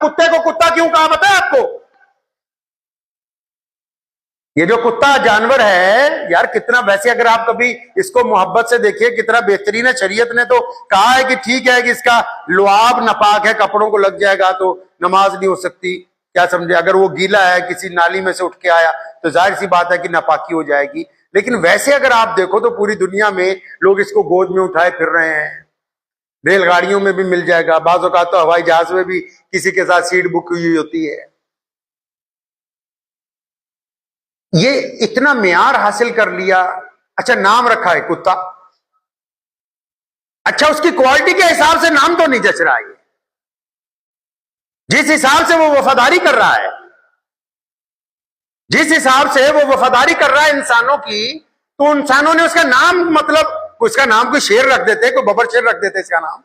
कुत्ते को कुत्ता क्यों कहा पता है आपको? ये जो कुत्ता जानवर है यार, कितना, वैसे अगर आप कभी इसको मोहब्बत से देखिए कितना बेहतरीन है। शरीयत ने तो कहा है कि ठीक है कि इसका लुआब नापाक है, कपड़ों को लग जाएगा तो नमाज नहीं हो सकती, क्या समझे? अगर वो गीला है, किसी नाली में से उठ के आया तो जाहिर सी बात है कि नापाकी हो जाएगी। लेकिन वैसे अगर आप देखो तो पूरी दुनिया में लोग इसको गोद में उठाए फिर रहे हैं, रेलगाड़ियों में भी मिल जाएगा, बाज़ औक़ात तो हवाई जहाज में भी किसी के साथ सीट बुक हुई होती है। ये इतना मियार हासिल कर लिया। अच्छा, नाम रखा है कुत्ता, अच्छा उसकी क्वालिटी के हिसाब से नाम तो नहीं जच रहा है। जिस हिसाब से वो वफादारी कर रहा है, जिस हिसाब से वो वफादारी कर रहा है इंसानों की, तो इंसानों ने उसका नाम, मतलब उसका नाम कोई शेर रख देते, कोई बबर शेर रख देते, इसका नाम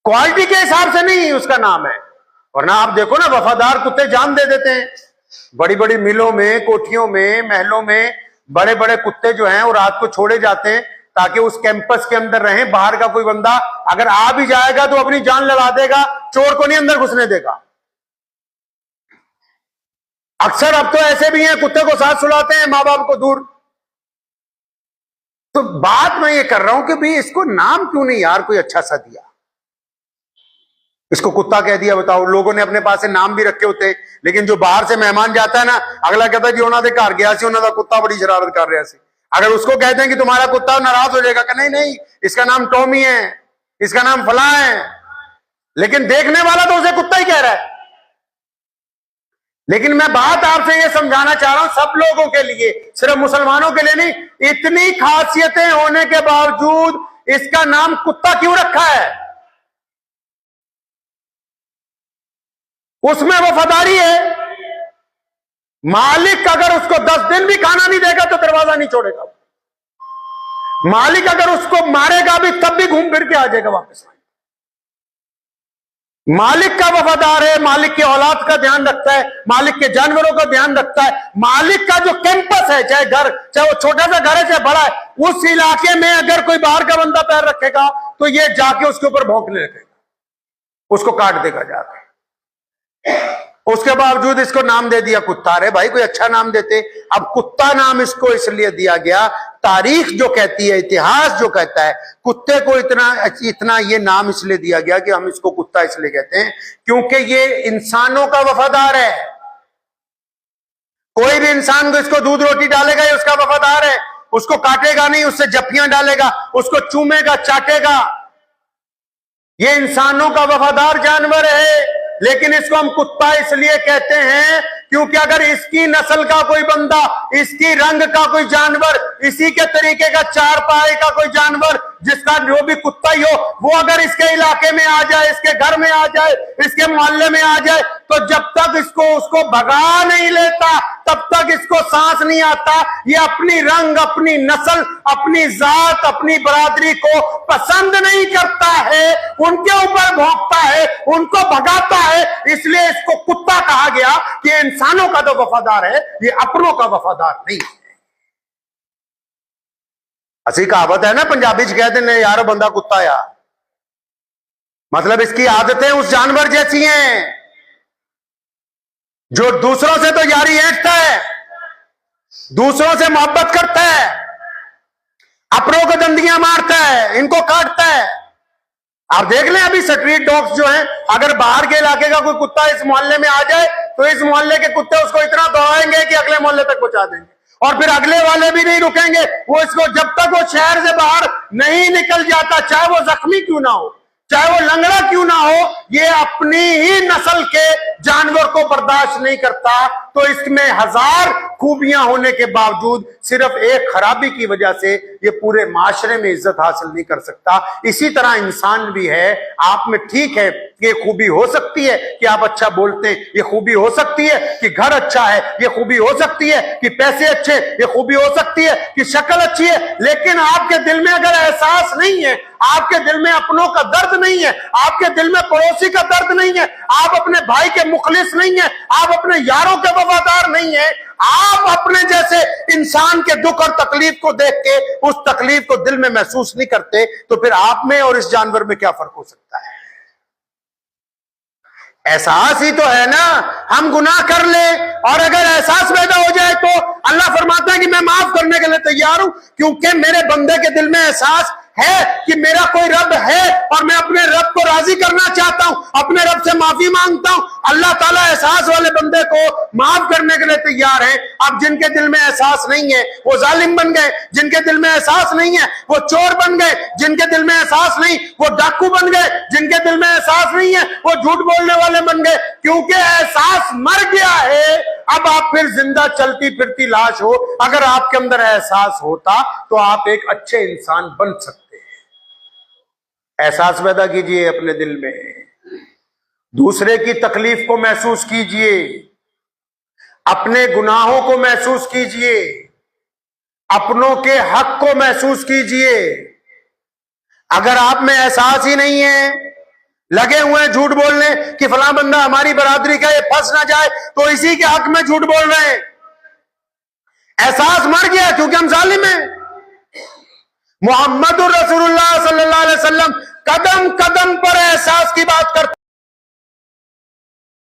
क्वालिटी के हिसाब से नहीं उसका नाम है। वरना आप देखो ना, वफादार कुत्ते जान दे देते हैं। बड़ी बड़ी मिलों में, कोठियों में, महलों में बड़े बड़े कुत्ते जो हैं वो रात को छोड़े जाते हैं ताकि उस कैंपस के अंदर रहें। बाहर का कोई बंदा अगर आ भी जाएगा तो अपनी जान लड़ा देगा, चोर को नहीं अंदर घुसने देगा। अक्सर अब तो ऐसे भी हैं, कुत्ते को साथ सुलाते हैं, माँ बाप को दूर। तो बात मैं ये कर रहा हूं कि भाई इसको नाम क्यों नहीं यार कोई अच्छा सा दिया? इसको कुत्ता कह दिया, बताओ। लोगों ने अपने पास से नाम भी रखे होते, लेकिन जो बाहर से मेहमान जाता है ना, अगला कहता है जी उन्होंने घर गया सी, उन्होंने कुत्ता बड़ी शरारत कर रहा सी। अगर उसको कहते हैं कि तुम्हारा कुत्ता, नाराज हो जाएगा कि नहीं नहीं इसका नाम टॉमी है, इसका नाम फला है, लेकिन देखने वाला तो उसे कुत्ता ही कह रहा है। लेकिन मैं बात आपसे ये समझाना चाह रहा हूं, सब लोगों के लिए, सिर्फ मुसलमानों के लिए नहीं, इतनी खासियतें होने के बावजूद इसका नाम कुत्ता क्यों रखा है? उसमें वफादारी है। मालिक अगर उसको 10 दिन भी खाना नहीं देगा तो दरवाजा नहीं छोड़ेगा। मालिक अगर उसको मारेगा भी तब भी घूम फिर के आ जाएगा वापस। मालिक का वफादार है, मालिक की औलाद का ध्यान रखता है, मालिक के जानवरों का ध्यान रखता है। मालिक का जो कैंपस है, चाहे घर, चाहे वो छोटा सा घर है चाहे बड़ा है, उस इलाके में अगर कोई बाहर का बंदा पैर रखेगा तो ये जाके उसके ऊपर भौंकने लगेगा, उसको काट देगा जाके। उसके बावजूद इसको नाम दे दिया कुत्ता। अरे भाई कोई अच्छा नाम देते। अब कुत्ता नाम इसको इसलिए दिया गया, तारीख जो कहती है, इतिहास जो कहता है, कुत्ते को इतना ये नाम इसलिए दिया गया कि हम इसको कुत्ता इसलिए कहते हैं क्योंकि ये इंसानों का वफादार है। कोई भी इंसान को इसको दूध रोटी डालेगा ये उसका वफादार है, उसको काटेगा नहीं, उससे जफ्फियां डालेगा, उसको चूमेगा, चाटेगा। ये इंसानों का वफादार जानवर है। लेकिन इसको हम कुत्ता इसलिए कहते हैं क्योंकि अगर इसकी नस्ल का कोई बंदा, इसकी रंग का कोई जानवर, इसी के तरीके का चार पाए का कोई जानवर, जिसका जो भी कुत्ता ही हो, वो अगर इसके इलाके में आ जाए, इसके घर में आ जाए, इसके मोहल्ले में आ जाए, तो जब तक इसको उसको भगा नहीं लेता तब तक इसको सांस नहीं आता। ये अपनी रंग, अपनी नस्ल, अपनी जात, अपनी बरादरी को पसंद नहीं करता है, उनके ऊपर भौंकता है, उनको भगाता है। इसलिए इसको कुत्ता कहा गया कि इंसानों का तो वफादार है, ये अपनों का वफादार नहीं है। असली कहावत है ना, पंजाबी च कहते हैं यार बंदा कुत्ता यार, मतलब इसकी आदतें उस जानवर जैसी हैं जो दूसरों से तो यारी ऐंठता है, दूसरों से मोहब्बत करता है, अपनों को दंदियां मारता है, इनको काटता है। आप देख लें अभी स्ट्रीट डॉग्स जो हैं, अगर बाहर के इलाके का कोई कुत्ता इस मोहल्ले में आ जाए तो इस मोहल्ले के कुत्ते उसको इतना दौड़ाएंगे कि अगले मोहल्ले तक पहुंचा देंगे, और फिर अगले वाले भी नहीं रुकेंगे। वो इसको जब तक वो शहर से बाहर नहीं निकल जाता, चाहे वो जख्मी क्यों ना हो, चाहे वो लंगड़ा क्यों ना हो, ये अपनी ही नस्ल के जानवर को बर्दाश्त नहीं करता। तो इसमें हजार खूबियां होने के बावजूद सिर्फ एक खराबी की वजह से ये पूरे माशरे में इज्जत हासिल नहीं कर सकता। इसी तरह इंसान भी है, आप में ठीक है, ये खूबी हो सकती है कि आप अच्छा बोलते हैं, ये खूबी हो सकती है कि घर अच्छा है, ये खूबी हो सकती है कि पैसे अच्छे, ये खूबी हो सकती है कि शक्ल अच्छी है। लेकिन आपके दिल में अगर एहसास नहीं है, आपके दिल में अपनों का दर्द नहीं है, आपके दिल में पड़ोसी का दर्द नहीं है, आप अपने भाई के मुखलिस नहीं है, आप अपने यारों के वफादार नहीं है, आप अपने जैसे इंसान के दुख और तकलीफ को देख के उस तकलीफ को दिल में महसूस नहीं करते, तो फिर आप में और इस जानवर में क्या फर्क हो सकता है? एहसास ही तो है ना। हम गुनाह कर ले और अगर एहसास पैदा हो जाए तो अल्लाह फरमाता है कि मैं माफ करने के लिए तैयार हूं, क्योंकि मेरे बंदे के दिल में एहसास है कि मेरा कोई रब है और मैं अपने रब को राजी करना चाहता हूं, अपने रब से माफी मांगता हूं। अल्लाह ताला एहसास वाले बंदे को माफ करने के लिए तैयार है। अब जिनके दिल में एहसास नहीं है वो जालिम बन गए, जिनके दिल में एहसास नहीं है वो चोर बन गए, जिनके दिल में एहसास नहीं वो डाकू बन गए, जिनके दिल में एहसास नहीं है वो झूठ बोलने वाले बन गए, क्योंकि एहसास मर गया है। अब आप फिर जिंदा चलती फिरती लाश हो। अगर आपके अंदर एहसास होता तो आप एक अच्छे इंसान बन सकते। एहसास पैदा कीजिए अपने दिल में, दूसरे की तकलीफ को महसूस कीजिए, अपने गुनाहों को महसूस कीजिए, अपनों के हक को महसूस कीजिए। अगर आप में एहसास ही नहीं है, लगे हुए हैं झूठ बोलने कि फलां बंदा हमारी बरादरी का ये फंस ना जाए तो इसी के हक में झूठ बोल रहे हैं। एहसास मर गया क्योंकि हम जालिम हैं। मोहम्मद रसूलुल्लाह सल्लल्लाहु अलैहि वसल्लम कदम कदम पर एहसास की बात करते